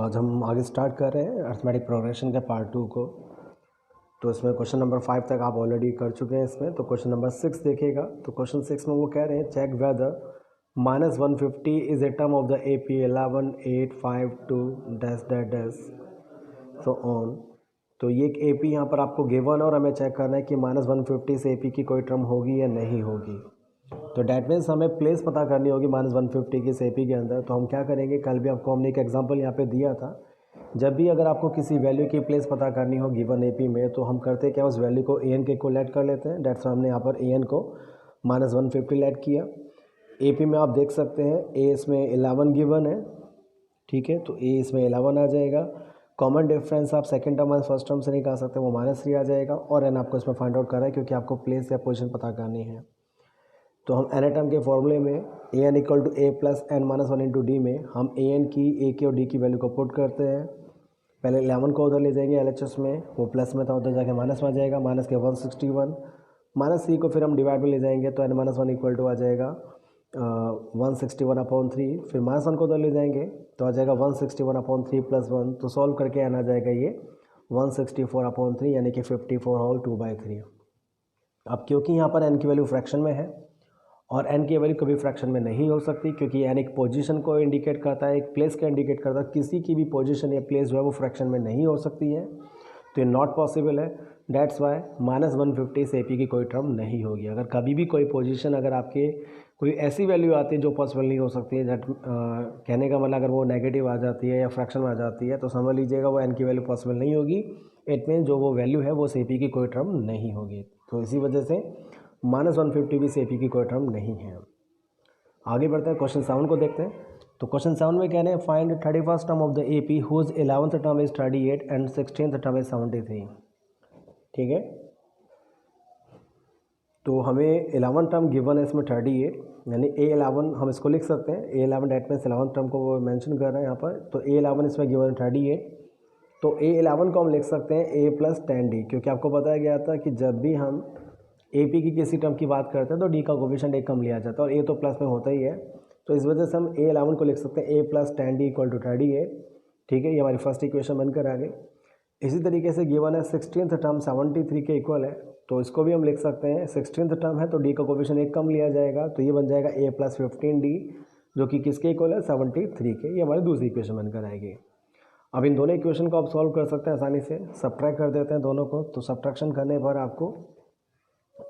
आज हम आगे स्टार्ट कर रहे हैं अर्थमेटिक प्रोग्रेशन के पार्ट 2 को। तो इसमें क्वेश्चन नंबर 5 तक आप ऑलरेडी कर चुके हैं। इसमें तो क्वेश्चन नंबर 6 देखिएगा। तो क्वेश्चन 6 में वो कह रहे हैं check whether -150 is a term of the AP 11852 dash dash dash so on. तो ये एक AP यहाँ पर आपको गिवन है और हमें चेक करना है कि -150 से AP की कोई टर्म होगी या नहीं होगी। तो डैट मीन्स हमें प्लेस पता करनी होगी -150 की AP के अंदर। तो हम क्या करेंगे, कल भी आपको हमने एक एग्जांपल यहाँ पे दिया था। जब भी अगर आपको किसी वैल्यू की प्लेस पता करनी हो गिवन AP में, तो हम करते क्या, उस वैल्यू को AN के इक्वल ऐड कर लेते हैं। डैट्स हमने यहाँ पर AN को -150 ऐड किया। AP में आप देख सकते हैं A इसमें 11 गिवन है, ठीक है। तो A इसमें 11 आ जाएगा। कॉमन डिफरेंस आप सेकंड टर्म और फर्स्ट टर्म से निकाल सकते हैं, वो -3 आ जाएगा। और N आपको इसमें फाइंड आउट करना है क्योंकि आपको प्लेस या पोजिशन पता करनी है। तो हम एन टर्म के फॉर्मूले में AN equal to A plus N minus 1 into D में हम AN की A की और D की वैल्यू को पुट करते हैं। पहले 11 को उधर ले जाएंगे LHS में, वो प्लस में था, उधर जाके माइनस में आ जाएगा, माइनस के 161 -3 को फिर हम डिवाइड में ले जाएंगे तो N माइनस 1 इक्वल टू आ जाएगा 161/3। फिर -1 को उधर ले जाएंगे तो आ जाएगा 161/3 प्लस 1। तो सॉल्व करके N आ जाएगा ये 164/3 यानी कि 54 होल 2/3। अब क्योंकि यहाँ पर N की वैल्यू फ्रैक्शन में है और N की वैल्यू कभी फ्रैक्शन में नहीं हो सकती, क्योंकि N एक पोजीशन को इंडिकेट करता है, एक प्लेस का इंडिकेट करता है। किसी की भी पोजीशन या प्लेस जो है वो फ्रैक्शन में नहीं हो सकती है, तो ये नॉट पॉसिबल है। डैट्स वाई -150 से AP की कोई टर्म नहीं होगी। अगर कभी भी कोई पोजीशन, अगर आपके कोई ऐसी वैल्यू आती है जो पॉसिबल नहीं हो सकती है, कहने का मतलब अगर वो नेगेटिव आ जाती है या फ्रैक्शन में आ जाती है, तो समझ लीजिएगा वो N की वैल्यू पॉसिबल नहीं होगी। इट मीन जो वो वैल्यू है वो AP की कोई टर्म नहीं होगी। तो इसी वजह से -150 भी AP की कोई टर्म नहीं है। आगे बढ़ते हैं, क्वेश्चन 7 को देखते हैं। तो क्वेश्चन 7 में कह रहे हैं find 31st term of the AP whose 11th term is 38 and 16th term is 73। ठीक है, तो हमें 11 टर्म गिवन है इसमें 38, यानी A11 हम इसको लिख सकते हैं। A11 डेट में 11 टर्म को वो मेंशन कर रहे हैं यहाँ पर। तो A11 इसमें गिवन है 38, तो A11 को हम लिख सकते हैं A प्लस 10D, क्योंकि आपको बताया गया था कि जब भी हम AP की किसी टर्म की बात करते हैं तो D का कोफिशिएंट एक कम लिया जाता है और A तो प्लस में होता ही है। तो इस वजह से हम A11 को लिख सकते हैं A plus 10D equal to 38। ठीक है, ये हमारी फर्स्ट इक्वेशन बनकर आ गई। इसी तरीके से गिवन है 16th टर्म 73 के इक्वल है, तो इसको भी हम लिख सकते हैं। 16th टर्म है तो D का कोफिशिएंट एक कम लिया जाएगा, तो ये बन जाएगा A प्लस 15D, जो कि किसके इक्वल है, 73 के। ये हमारी दूसरी इक्वेशन बनकर आएगी। अब इन दोनों इक्वेशन को आप सॉल्व कर सकते हैं आसानी से। सब्ट्रैक्ट कर देते हैं दोनों को। तो सब्ट्रैक्शन करने पर आपको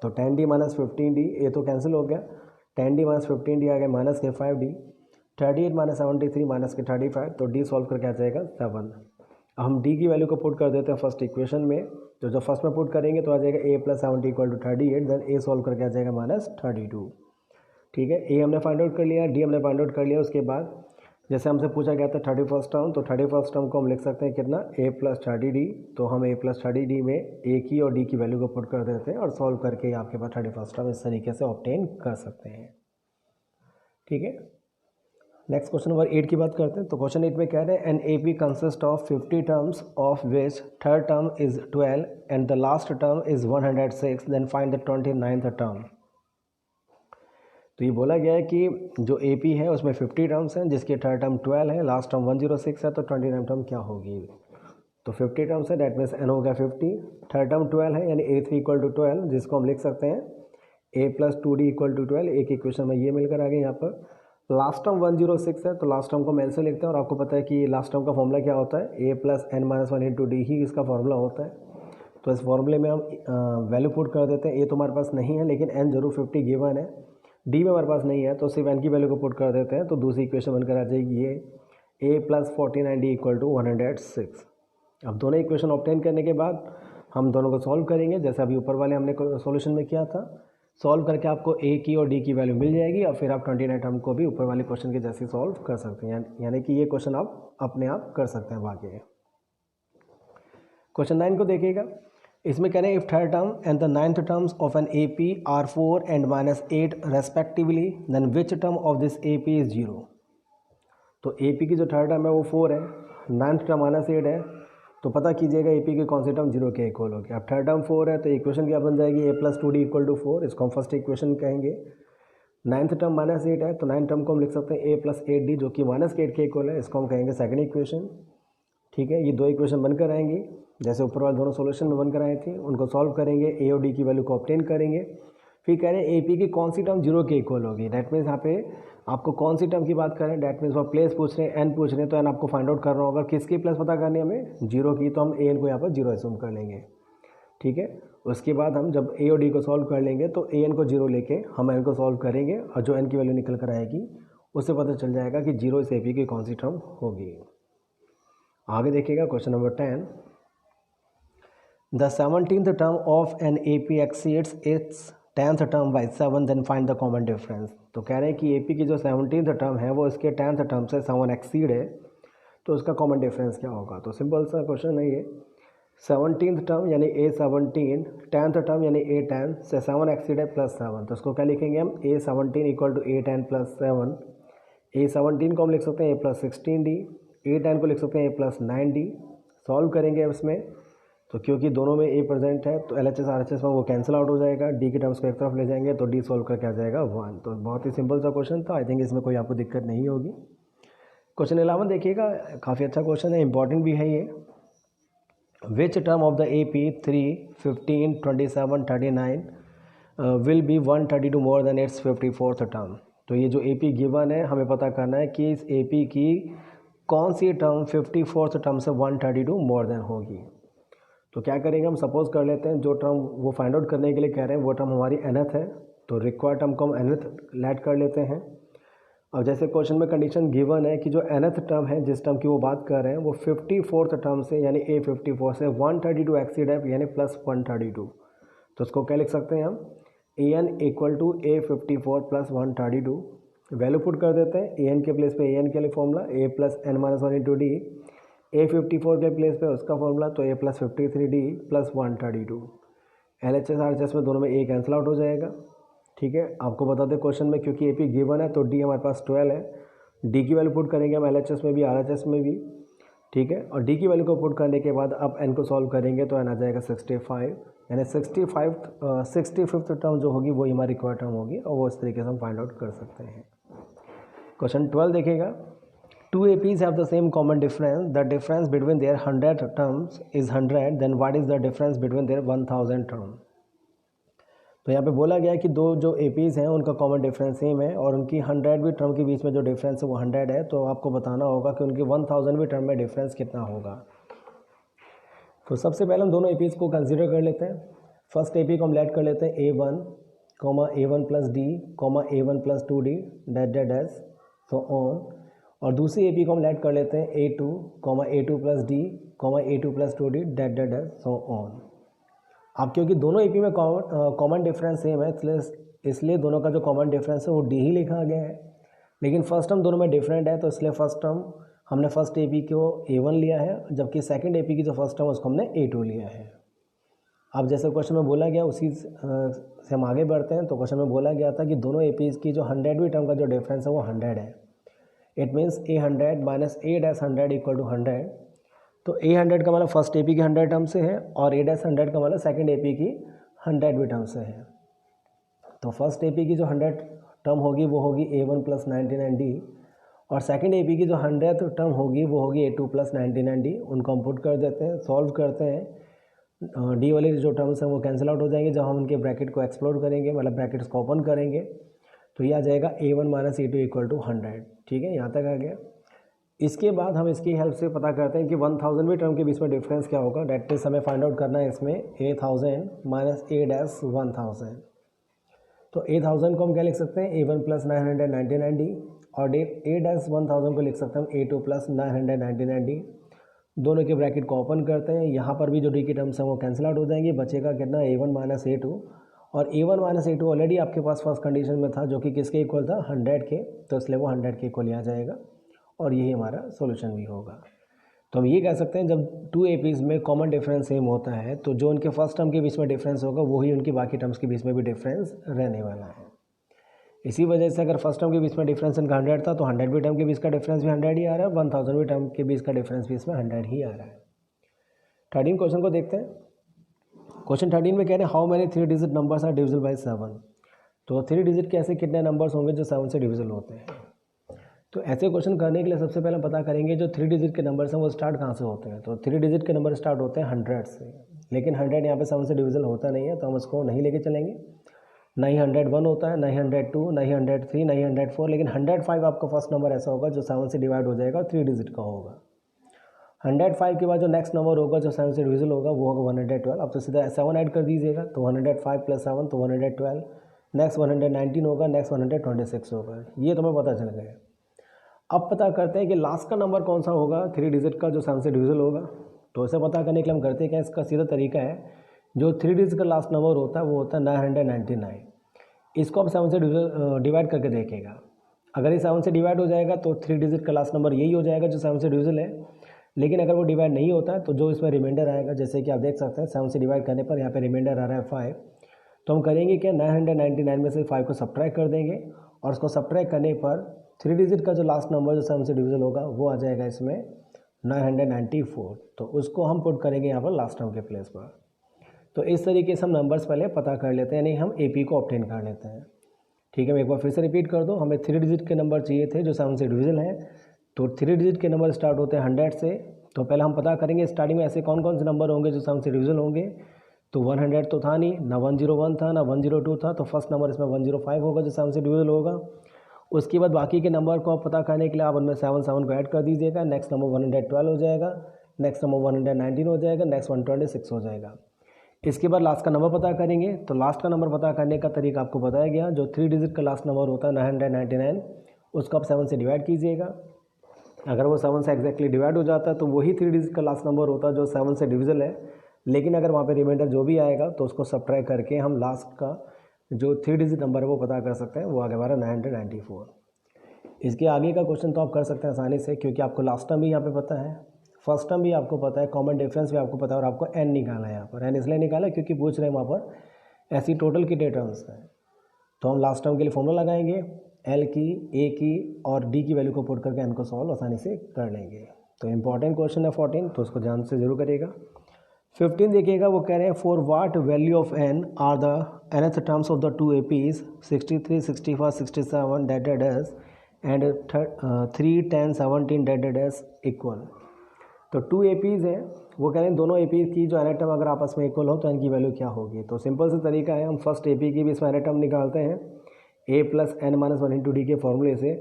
तो 10D माइनस 15D, ये तो कैंसिल हो गया। 10D माइनस 15D आ गया माइनस के 5D, 38 माइनस 73 माइनस के 35, तो D सॉल्व करके आ जाएगा 7। अब हम D की वैल्यू को पुट कर देते हैं फर्स्ट इक्वेशन में। तो जब फर्स्ट में पुट करेंगे तो आ जाएगा A plus 70 equal to 38, then A solve करके आ जाएगा -32। ठीक है, A हमने फाइंड आउट कर लिया, D हमने फाइंड आउट कर लिया। उसके बाद जैसे हमसे पूछा गया था 31st टर्म, तो 31st टर्म को हम लिख सकते हैं कितना, A प्लस 30D। तो हम A प्लस 30D में A की और D की वैल्यू को पुट कर देते हैं और सॉल्व करके आपके पास 31st टर्म इस तरीके से ऑब्टेन कर सकते हैं। ठीक है, नेक्स्ट क्वेश्चन नंबर 8 की बात करते हैं। तो क्वेश्चन 8 में कह रहे हैं an AP consist of 50 terms of which third term is 12 and the last term is 106, then find the 29th term. तो ये बोला गया है कि जो AP है उसमें 50 टर्म्स हैं, जिसके थर्ड टर्म 12 है, लास्ट टर्म 106 है, तो 29 टर्म क्या होगी। तो 50 टर्म्स है, डेट मीन्स N हो गया 50, थर्ड टर्म 12 है यानी A3 इक्वल टू 12, जिसको हम लिख सकते हैं A plus 2D equal to 12। एक इक्वेशन में ये मिलकर आ गए यहाँ पर। लास्ट टर्म 106 है, तो लास्ट टर्म को हम ऐसे लिखते हैं और आपको पता है कि लास्ट टर्म का फॉर्मूला क्या होता है, A plus N minus 1 into D ही इसका फॉर्मूला होता है। तो इस फॉर्मूले में हम वैल्यू पुट कर देते हैं। A तो हमारे पास नहीं है, लेकिन N जरूर 50 गिवन है। D में हमारे पास नहीं है, तो सिर्फ N की वैल्यू को पुट कर देते हैं, तो दूसरी इक्वेशन बनकर आ जाएगी ये A plus 49D equal to 106। अब दोनों इक्वेशन ऑब्टेन करने के बाद हम दोनों को सॉल्व करेंगे, जैसे अभी ऊपर वाले हमने सॉल्यूशन में किया था। सॉल्व करके आपको A की और D की वैल्यू मिल जाएगी और फिर आप 29 टर्म को भी ऊपर वाले क्वेश्चन के जैसे सॉल्व कर सकते हैं, यानी कि ये क्वेश्चन आप अपने आप कर सकते हैं बाकी। क्वेश्चन 9 को देखिएगा। इसमें कह रहे हैं if third term and the 9th terms of an AP are 4 and -8 respectively, then which term of this AP is 0। तो AP की जो थर्ड टर्म है वो 4 है, 9th टर्म -8 है, तो पता कीजिएगा AP की कौन सी टर्म 0 के इक्वल होगी। अब थर्ड टर्म 4 है, तो इक्वेशन क्या बन जाएगी, A plus 2D equal to 4, इसको हम फर्स्ट इक्वेशन कहेंगे। 9th टर्म -8 है, तो 9th टर्म को हम लिख सकते हैं A प्लस 8D, जो कि -8 के इक्वल है, इसको हम कहेंगे सेकंड इक्वेशन। ठीक है, ये 2 इक्वेशन बनकर आएंगी जैसे ऊपर वाले दोनों सॉल्यूशन में बनकर आई थी, उनको सॉल्व करेंगे, ए और डी की वैल्यू को ऑब्टेन करेंगे। फिर कह रहे हैं ए पी की कौन सी टर्म 0 के इक्वल होगी। डैट मीन्स यहाँ पे आपको कौन सी टर्म की बात करें, डैट मीन्स वो प्लेस पूछ रहे हैं, एन पूछ रहे हैं, तो एन आपको फाइंड आउट करना होगा। किसकी प्लेस पता करनी है हमें, 0 की, तो हम ए एन को यहाँ पर 0 एज्यूम कर लेंगे। ठीक है, उसके बाद हम जब ए और डी को सॉल्व कर लेंगे तो ए एन को 0 लेके हम एन को सॉल्व करेंगे और जो एन की वैल्यू निकल कर आएगी उससे पता चल जाएगा कि 0 इस ए पी की कौन सी टर्म होगी। आगे देखिएगा question number 10। The 17th term of an A P exceeds its 10th term by 7, then find the common difference. तो कह रहे हैं कि ए पी की जो 17th टर्म है वो इसके 10th टर्म से 7 एक्सीड है, तो उसका कॉमन डिफरेंस क्या होगा। तो सिंपल सा क्वेश्चन है ये, 17th टर्म यानी A17, 10th टर्म यानी A10 से 7 एक्सीड है +7, तो उसको क्या लिखेंगे हम, A17 equal to A10 +7। A17 को हम लिख सकते हैं A+16D, A10 को लिख सकते हैं A+9D। सॉल्व करेंगे इसमें, तो क्योंकि दोनों में A प्रेजेंट है तो LHS RHS में वो कैंसिल आउट हो जाएगा, D की टर्म्स को एक तरफ ले जाएंगे तो D सॉल्व करके आ जाएगा 1। तो बहुत ही सिंपल सा क्वेश्चन था, आई थिंक इसमें कोई आपको दिक्कत नहीं होगी। क्वेश्चन 11 देखिएगा, काफ़ी अच्छा क्वेश्चन है, इंपॉर्टेंट भी है ये। Which term of the AP 3, 15, 27, 39 will be 132 more than its 54th term। तो ये जो AP गिवन है हमें पता करना है कि इस AP की कौन सी टर्म 54th टर्म से 132 मोर देन होगी। तो क्या करेंगे, हम सपोज कर लेते हैं जो टर्म वो फाइंड आउट करने के लिए कह रहे हैं वो टर्म हमारी nth है, तो रिक्वायर्ड टर्म को हम nth लेट कर लेते हैं। अब जैसे क्वेश्चन में कंडीशन गिवन है कि जो nth टर्म है जिस टर्म की वो बात कर रहे हैं वो 54th टर्म से यानी A54 से 132 एक्सीड है यानी +132, तो उसको क्या लिख सकते हैं हम, an equal to A54 + 132। Value put कर देते हैं, an के प्लेस पे an के लिए फॉर्मूला A+n-1 × d, A54 के प्लेस पे उसका फॉर्मूला तो A+53D + 132। LHS RHS में दोनों में A कैंसिल आउट हो जाएगा। ठीक है, आपको बता दें क्वेश्चन में क्योंकि AP गिवन है तो D हमारे पास 12 है, D की वैल्यू पुट करेंगे हम LHS में भी RHS में भी। ठीक है, और D की वैल्यू को पुट करने के बाद अब N को सॉल्व करेंगे तो N आ जाएगा 65, यानी 65th टर्म जो होगी वही हमारी रिक्वायर्ड टर्म होगी और वो इस तरीके से हम फाइंड आउट कर सकते हैं। क्वेश्चन 12 देखिएगा, 2 APs have the same common difference, the difference between their 100 terms is 100, then what is the difference between their 1000 term। तो यहाँ पे बोला गया है कि दो जो APs हैं उनका कॉमन डिफरेंस सेम है और उनकी 100वीं टर्म के बीच में जो डिफरेंस है वो 100 है, तो आपको बताना होगा कि उनकी 1000वीं टर्म में डिफरेंस कितना होगा। तो सबसे पहले हम दोनों APs को कंसीडर कर लेते हैं। फर्स्ट AP को हम लेट कर लेते हैं A1, A1 + D, A1 + 2D dash so on, और दूसरी AP को हम लेट कर लेते हैं A2, A2 + D, A2 + 2D dash so on. अब क्योंकि दोनों AP में कॉमन डिफरेंस सेम है इसलिए दोनों का जो कॉमन डिफरेंस है वो D ही लिखा गया है, लेकिन फर्स्ट टर्म दोनों में डिफरेंट है तो इसलिए फर्स्ट टर्म हमने फर्स्ट AP को A1 लिया है, जबकि सेकंड AP की जो फर्स्ट टर्म उसको हमने A2 लिया है। अब जैसे क्वेश्चन में बोला गया उसी से हम आगे बढ़ते हैं। तो क्वेश्चन में बोला गया था कि दोनों APs की जो 100वीं टर्म का जो डिफरेंस है वो 100 है। It means A100 - A-100 = 100। तो A100 का मतलब फर्स्ट AP की 100 टर्म से है और A-100 का मतलब सेकंड AP की 100वीं टर्म से है। तो फर्स्ट AP की जो 100 टर्म होगी वो होगी A1 + 99D और सेकंड AP की जो 100th टर्म होगी वो होगी A2 + 99D। उनको हम पुट कर देते हैं, सॉल्व करते हैं, D वाली जो टर्म्स हैं वो कैंसिल आउट हो जाएंगे जब हम उनके ब्रैकेट को एक्सप्लोर करेंगे, मतलब ब्रैकेट्स को ओपन करेंगे, तो ये आ जाएगा A1 - A2 = 100। ठीक है, यहाँ तक आ गया। इसके बाद हम इसकी हेल्प से पता करते हैं कि 1000वीं टर्म के बीच में डिफरेंस क्या होगा। डेट मीन्स हमें फाइंड आउट करना है इसमें A1000 - A-1000। तो A1000 को हम क्या लिख सकते हैं, A1 + 999D और A-1000 को लिख सकते हैं हम A2 + 999D। दोनों के ब्रैकेट को ओपन करते हैं, यहाँ पर भी जो D की टर्म्स हैं वो कैंसिल आउट हो जाएंगे, बचेगा कितना, A1 - A2। और A1 - A2 ऑलरेडी आपके पास फर्स्ट कंडीशन में था जो कि किसके इक्वल था, 100 के, तो इसलिए वो 100 के इक्वल आ जाएगा और यही हमारा सॉल्यूशन भी होगा। तो हम ये कह सकते हैं जब 2 APs में कॉमन डिफरेंस सेम होता है तो जो उनके फर्स्ट टर्म के बीच में डिफरेंस होगा वही उनकी बाकी टर्म्स के बीच में भी डिफरेंस रहने वाला है। इसी वजह से अगर फर्स्ट टर्म के बीच में डिफरेंस इनका 100 था तो 100वीं टर्म के बीच का डिफरेंस भी 100 ही आ रहा है, 1000वीं टर्म के बीच का डिफरेंस भी इसमें 100 ही आ रहा है। 13 क्वेश्चन को देखते हैं। क्वेश्चन 13 में कह रहे हैं how many 3 digit numbers are divisible by 7। तो 3 डिजिट के ऐसे कितने नंबर्स होंगे जो 7 से डिविजिबल होते हैं। तो ऐसे क्वेश्चन करने के लिए सबसे पहले पता करेंगे जो 3 डिजिट के नंबर्स हैं वो स्टार्ट कहाँ से होते हैं। तो 3 डिजिट के नंबर स्टार्ट होते हैं 100 से, लेकिन 100 यहाँ पे 7 से डिविजल होता नहीं है, तो हम उसको नहीं लेके चलेंगे। ना ही 101 होता है, ना ही 102, ना ही 103, ना ही 104, लेकिन 105 आपका फर्स्ट नंबर ऐसा होगा जो 7 से डिवाइड हो जाएगा और 3 डिजिट का होगा। 105 के बाद जो नेक्स्ट नंबर होगा जो 7 से डिविजल होगा वो होगा 112। अब तो सीधा 7 ऐड कर दीजिएगा, तो 105 + 7 तो 112। नेक्स्ट 119 होगा, नेक्स्ट 126 होगा। ये तुम्हें पता चल गया। अब पता करते हैं कि लास्ट का नंबर कौन सा होगा 3 डिजिट का जो 7 से डिविजल होगा। तो इसे पता करने के लिए हम करते हैं क्या, इसका सीधा तरीका है, जो 3 डिजिट का लास्ट नंबर होता है वो होता है 999। इसको हम 7 से डिवाइड करके देखेगा। अगर ये 7 से डिवाइड हो जाएगा तो 3 डिजिट का लास्ट नंबर यही हो जाएगा जो 7 से डिविजल है। लेकिन अगर वो डिवाइड नहीं होता है तो जो इसमें रिमाइंडर आएगा, जैसे कि आप देख सकते हैं 7 से डिवाइड करने पर यहाँ पे रिमाइंडर आ रहा है 5, तो हम करेंगे क्या, 999 में से 5 को सब्ट्रैक्ट कर देंगे और उसको सब्ट्रैक्ट करने पर 3 डिजिट का जो लास्ट नंबर जो 7 से डिविजल होगा वो आ जाएगा इसमें 994। तो उसको हम पुट करेंगे यहाँ पर लास्ट टर्म के प्लेस पर। तो इस तरीके से हम नंबर्स पहले पता कर लेते हैं, यानी हम AP को ऑब्टेन कर लेते हैं। ठीक है, मैं एक बार फिर से रिपीट कर दूँ। हमें 3 डिजिट के नंबर चाहिए थे जो 7 से डिविजल हैं। तो 3 डिजिट के नंबर स्टार्ट होते हैं 100 से। तो पहले हम पता करेंगे स्टार्टिंग में ऐसे कौन कौन से नंबर होंगे जो 7 से डिविजल होंगे। तो 100 तो था नहीं, ना 101 था, ना 102 था, तो फर्स्ट नंबर इसमें 105 होगा जो 7 से डिविजल होगा। उसके बाद बाकी के नंबर को आप पता करने के लिए आप उनमें 7 को ऐड कर दीजिएगा। नेक्स्ट नंबर 112 हो जाएगा, नेक्स्ट नंबर 119 हो जाएगा, नेक्स्ट 126 हो जाएगा। इसके बाद लास्ट का नंबर पता करेंगे। तो लास्ट का नंबर पता करने का तरीका आपको बताया गया, जो 3 डिजिट का लास्ट नंबर होता है 999, उसको आप 7 से डिवाइड कीजिएगा। अगर वो 7 से एग्जैक्टली डिवाइड हो जाता है तो वही 3 डिजिट का लास्ट नंबर होता है जो 7 से डिविजल है। लेकिन अगर वहाँ पे रिमाइंडर जो भी आएगा तो उसको सब्ट्रैक्ट करके हम लास्ट का जो 3 डिजिट नंबर है वो पता कर सकते हैं, वो आगे हमारा 994। इसके आगे का क्वेश्चन तो आप कर सकते हैं आसानी से, क्योंकि आपको लास्ट टर्म भी यहाँ पे पता है, फर्स्ट टर्म भी आपको पता है, कॉमन डिफरेंस भी आपको पता है, और आपको n निकालना है। यहाँ पर n इसलिए निकाला क्योंकि पूछ रहे हैं वहाँ पर ऐसी टोटल कितने टर्म्स हैं। तो हम लास्ट टर्म के लिए फॉर्मूला लगाएंगे, L की, A की और D की वैल्यू को पुट करके n को सॉल्व आसानी से कर लेंगे। तो इंपॉर्टेंट क्वेश्चन है 14, तो उसको ध्यान से जरूर करिएगा। 15 देखिएगा, वो कह रहे हैं for what value of n are the nth terms of the 2 APs 63, 65, 67 dash and 3, 10, 17 dash equal. तो 2 APs हैं, वो कह रहे हैं दोनों AP की जो n टर्म अगर आपस में इक्वल हो तो n की वैल्यू क्या होगी। तो सिंपल से तरीका है, हम फर्स्ट AP की भी इसमें n टर्म निकालते हैं a + n-1 × d के फॉर्मूले से।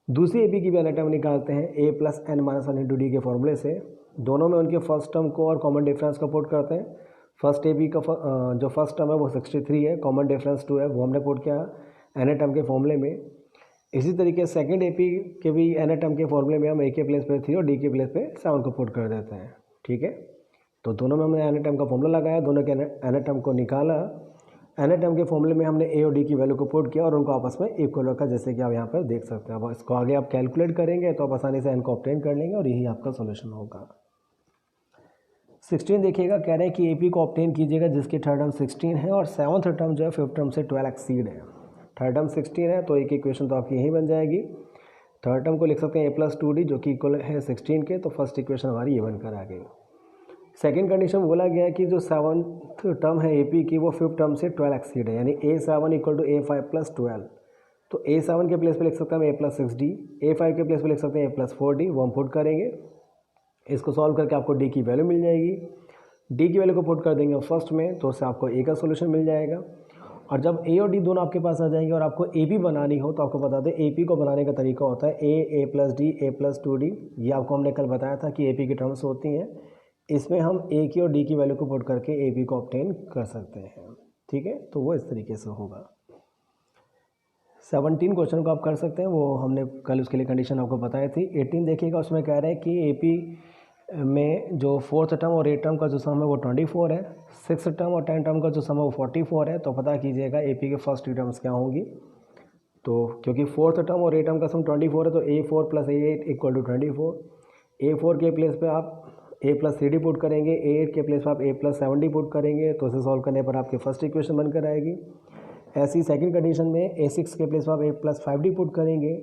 दूसरी AP की भी n टर्म निकालते हैं a + n-1 × d के फॉर्मूले से। दोनों में उनके फर्स्ट टर्म को और कॉमन डिफरेंस को पुट करते हैं। फर्स्ट AP का जो फर्स्ट टर्म है वो 63 है, कॉमन डिफरेंस 2 है, वो हमने पुट किया n टर्म के फॉर्मूले में। इसी तरीके सेकंड AP के भी n टर्म के फॉर्मूले में हम a के प्लेस पे 3 और d के प्लेस पे 7 को पुट कर देते हैं। ठीक है, तो दोनों में हमने n टर्म का फॉर्मूला लगाया, दोनों के n टर्म को निकाला। n टर्म के फॉर्मूले में हमने a और d की वैल्यू को पुट किया और उनको आपस में इक्वल रखा, जैसे कि आप यहाँ पर देख सकते हैं। अब इसको आगे आप कैलकुलेट करेंगे तो आप आसानी से n को ऑब्टेन कर लेंगे और यही आपका सोल्यूशन होगा। 16 देखिएगा, कह रहे हैं कि AP को ऑब्टेन कीजिएगा जिसकी थर्ड टर्म 16 है और सेवन्थ टर्म जो है फिफ्थ टर्म से 12 एक्सीड है। थर्ड टर्म 16 है तो एक इक्वेशन तो आपकी यही बन जाएगी। थर्ड टर्म को लिख सकते हैं a + 2d जो कि इक्वल है 16 के, तो फर्स्ट इक्वेशन हमारी ये बनकर आ गई। सेकंड कंडीशन बोला गया है कि जो सेवन्थ टर्म है AP की वो फिफ्थ टर्म से 12 एक्सीड है, यानी a7 = a5 + 12। तो a7 के प्लेस पे लिख सकते हैं a + 6d, a5 के प्लेस पे लिख सकते हैं a + 4d। वो हम पुट करेंगे, इसको सॉल्व करके आपको d की वैल्यू मिल जाएगी। d की वैल्यू को पुट कर देंगे फर्स्ट में, तो उससे आपको a का सोल्यूशन मिल जाएगा। और जब a और d दोनों आपके पास आ जाएंगे और आपको AP बनानी हो तो आपको बता दें AP को बनाने का तरीका होता है a + d, a + 2d। ये आपको हमने कल बताया था कि AP की टर्म्स होती हैं। इसमें हम a की और d की वैल्यू को पुट करके AP को ऑब्टेन कर सकते हैं। ठीक है, तो वो इस तरीके से होगा। 17 क्वेश्चन को आप कर सकते हैं, वो हमने कल उसके लिए कंडीशन आपको बताई थी। 18 देखिएगा, उसमें कह रहे हैं कि AP में जो फोर्थ टर्म और 8 टर्म का जो सम है वो 24 है, 6 टर्म और 10 टर्म का जो सम है वो 44 है। तो पता कीजिएगा AP के फर्स्ट 2 टर्म्स क्या होंगी। तो क्योंकि फोर्थ टर्म और 8 टर्म का सम 24 है तो a4 + a8 = 24। a4 के प्लेस पे आप a + 3d पुट करेंगे, a8 के प्लेस पे आप a + 7d पुट करेंगे, तो इसे सॉल्व करने पर आपकी फर्स्ट इक्वेशन बनकर आएगी। ऐसी सेकंड कंडीशन में a6 के प्लेस पे आप a + 5d पुट करेंगे,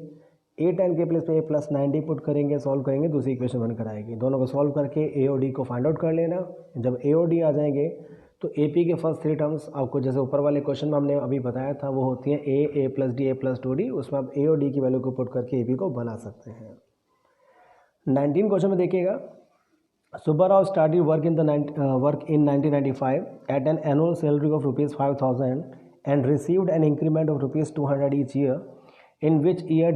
a10 के प्लेस पे a + 9d पुट करेंगे, सॉल्व करेंगे, दूसरी इक्वेशन बनकर आएगी। दोनों को सॉल्व करके a और d को फाइंड आउट कर लेना। जब a और d आ जाएंगे तो AP के फर्स्ट 3 टर्म्स आपको जैसे ऊपर वाले क्वेश्चन में हमने अभी बताया था वो होती हैं A plus D, A plus 2D। उसमें आप A और D की वैल्यू को पुट करके AP को बना सकते हैं। 19 क्वेश्चन में देखिएगा, Subbarao started work in 1995 at an annual salary of rupees 5,000 and received an increment of rupees 200 each year. In which year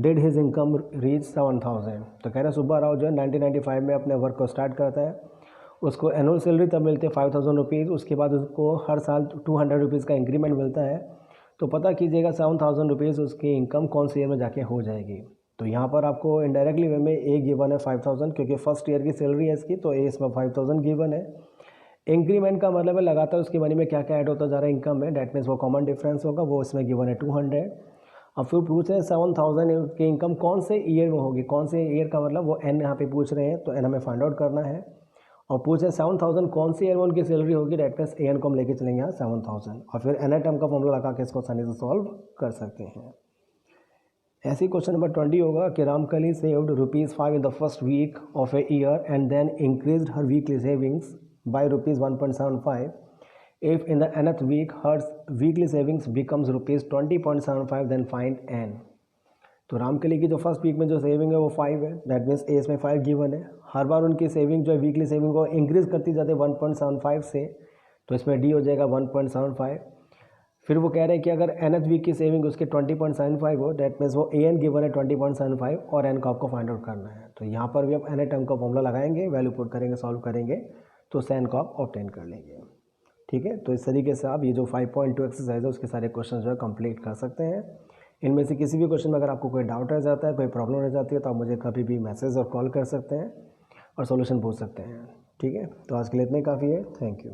did his income reach 7,000? तो कह रहे हैं सुब्बा राव जो है 1995 में अपने वर्क को स्टार्ट करता है, उसको एनुअल सैलरी तब मिलती है 5,000 रुपीज़, उसके बाद उसको हर साल 200 रुपीज़ का इंक्रीमेंट मिलता है। तो पता कीजिएगा 7,000 रुपीज़ उसकी इनकम कौन से ईयर में जाके हो जाएगी। तो यहाँ पर आपको इनडायरेक्टली वे में ए गिवन है 5,000, क्योंकि फर्स्ट ईयर की सैलरी है इसकी, तो ए इसमें 5,000 गिवन है। इंक्रीमेंट का मतलब है लगातार उसकी मनी में क्या क्या ऐड होता जा रहा है इनकम में, डैट मीन्स वो कॉमन डिफरेंस होगा, वो इसमें गिवन है 200। अब फिर पूछ रहे हैं 7,000 की इनकम कौन से ईयर में होगी, कौन से ईयर का मतलब वो एन यहाँ पे पूछ रहे हैं, तो एन हमें फाइंड आउट करना है। और पूछ रहे हैं 7,000 कौन सी ईयर में उनकी सैलरी होगी, डैट मीन्स ए एन को हम लेके चलेंगे यहाँ 7,000, और फिर एन टर्म का फॉर्मूला लगा के इसको आसानी से सॉल्व कर सकते हैं। ऐसी क्वेश्चन नंबर 20 होगा कि Ramkali saved ₹5 in the first week of a year and then increased her weekly savings by ₹1.75। If in the nth week her weekly savings becomes ₹20.75, then find n। तो रामकली की जो फर्स्ट वीक में जो saving है वो 5 है, दैट मीन्स ए इसमें 5 given है। हर बार उनकी सेविंग जो है वीकली सेविंग को इंक्रीज़ करती जाती है 1.75 से, तो इसमें डी हो जाएगा 1.75। फिर वो कह रहे हैं कि अगर nth वीक की सेविंग उसके 20.75 हो, दैट मीन्स वो an गिवन है 20.75 और n को आपको फाइंड आउट करना है। तो यहाँ पर भी आप n टर्म का फॉर्मूला लगाएंगे, वैल्यू पुट करेंगे, सॉल्व करेंगे, तो n को आप ऑब्टेन कर लेंगे। ठीक है, तो इस तरीके से आप ये जो 5.2 एक्सरसाइज है उसके सारे क्वेश्चन जो है कंप्लीट कर सकते हैं। इनमें से किसी भी क्वेश्चन में अगर आपको कोई डाउट रह जाता है, कोई प्रॉब्लम रह जाती है, तो आप मुझे कभी भी मैसेज और कॉल कर सकते हैं और सॉल्यूशन पूछ सकते हैं। ठीक है, तो आज के लिए इतना ही काफ़ी है। Thank you.